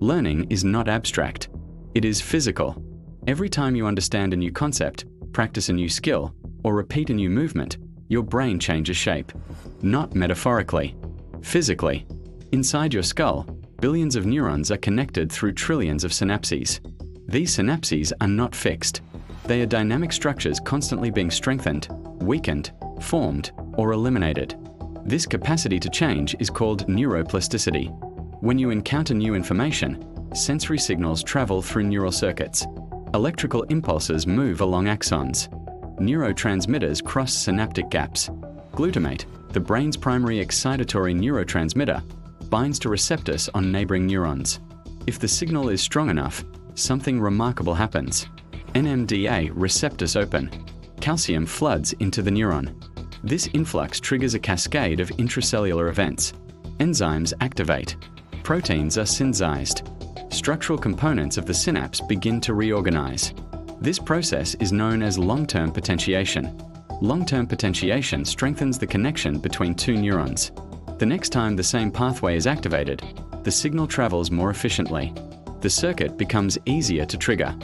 Learning is not abstract. It is physical. Every time you understand a new concept, practice a new skill, or repeat a new movement, your brain changes shape. Not metaphorically, physically. Inside your skull, billions of neurons are connected through trillions of synapses. These synapses are not fixed. They are dynamic structures constantly being strengthened, weakened, formed, or eliminated. This capacity to change is called neuroplasticity. When you encounter new information, sensory signals travel through neural circuits. Electrical impulses move along axons. Neurotransmitters cross synaptic gaps. Glutamate, the brain's primary excitatory neurotransmitter, binds to receptors on neighboring neurons. If the signal is strong enough, something remarkable happens. NMDA receptors open. Calcium floods into the neuron. This influx triggers a cascade of intracellular events. Enzymes activate. Proteins are synthesized. Structural components of the synapse begin to reorganize. This process is known as long-term potentiation. Long-term potentiation strengthens the connection between two neurons. The next time the same pathway is activated, the signal travels more efficiently. The circuit becomes easier to trigger.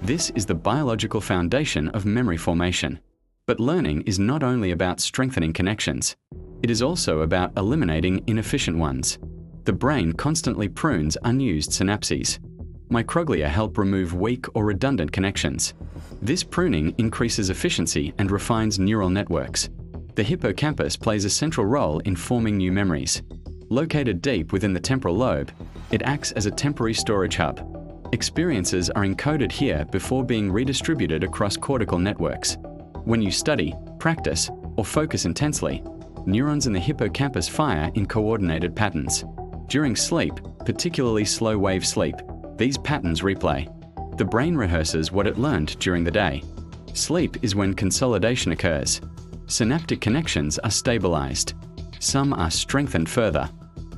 This is the biological foundation of memory formation. But learning is not only about strengthening connections. It is also about eliminating inefficient ones. The brain constantly prunes unused synapses. Microglia help remove weak or redundant connections. This pruning increases efficiency and refines neural networks. The hippocampus plays a central role in forming new memories. Located deep within the temporal lobe, it acts as a temporary storage hub. Experiences are encoded here before being redistributed across cortical networks. When you study, practice, or focus intensely, neurons in the hippocampus fire in coordinated patterns. During sleep, particularly slow-wave sleep, these patterns replay. The brain rehearses what it learned during the day. Sleep is when consolidation occurs. Synaptic connections are stabilized. Some are strengthened further.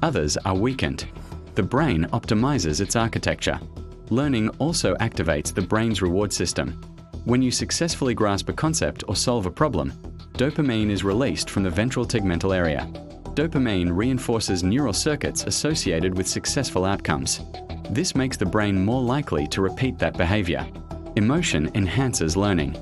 Others are weakened. The brain optimizes its architecture. Learning also activates the brain's reward system. When you successfully grasp a concept or solve a problem, dopamine is released from the ventral tegmental area. Dopamine reinforces neural circuits associated with successful outcomes. This makes the brain more likely to repeat that behavior. Emotion enhances learning.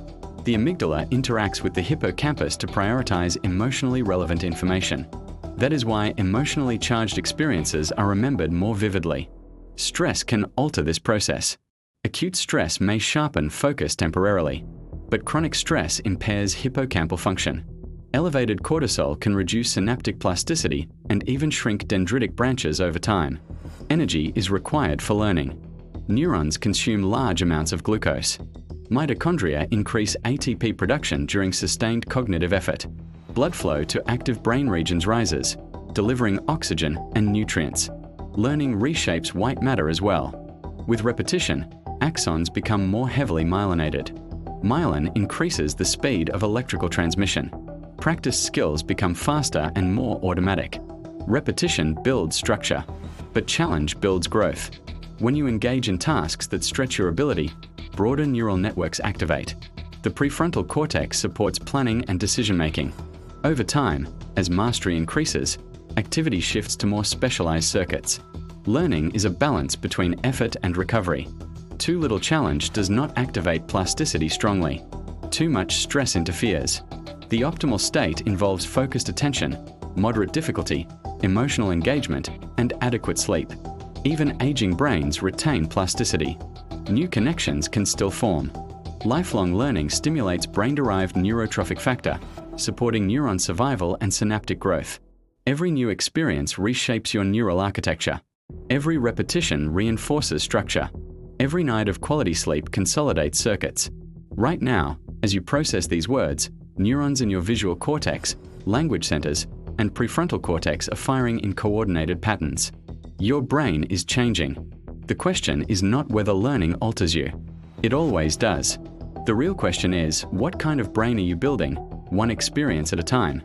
The amygdala interacts with the hippocampus to prioritize emotionally relevant information. That is why emotionally charged experiences are remembered more vividly. Stress can alter this process. Acute stress may sharpen focus temporarily, but chronic stress impairs hippocampal function. Elevated cortisol can reduce synaptic plasticity and even shrink dendritic branches over time. Energy is required for learning. Neurons consume large amounts of glucose. Mitochondria increase ATP production during sustained cognitive effort. Blood flow to active brain regions rises, delivering oxygen and nutrients. Learning reshapes white matter as well. With repetition, axons become more heavily myelinated. Myelin increases the speed of electrical transmission. Practice skills become faster and more automatic. Repetition builds structure, but challenge builds growth. When you engage in tasks that stretch your ability, broader neural networks activate. The prefrontal cortex supports planning and decision-making. Over time, as mastery increases, activity shifts to more specialized circuits. Learning is a balance between effort and recovery. Too little challenge does not activate plasticity strongly. Too much stress interferes. The optimal state involves focused attention, moderate difficulty, emotional engagement, and adequate sleep. Even aging brains retain plasticity. New connections can still form. Lifelong learning stimulates brain-derived neurotrophic factor, supporting neuron survival and synaptic growth. Every new experience reshapes your neural architecture. Every repetition reinforces structure. Every night of quality sleep consolidates circuits. Right now, as you process these words, neurons in your visual cortex, language centers, and prefrontal cortex are firing in coordinated patterns. Your brain is changing. The question is not whether learning alters you. It always does. The real question is, what kind of brain are you building, one experience at a time?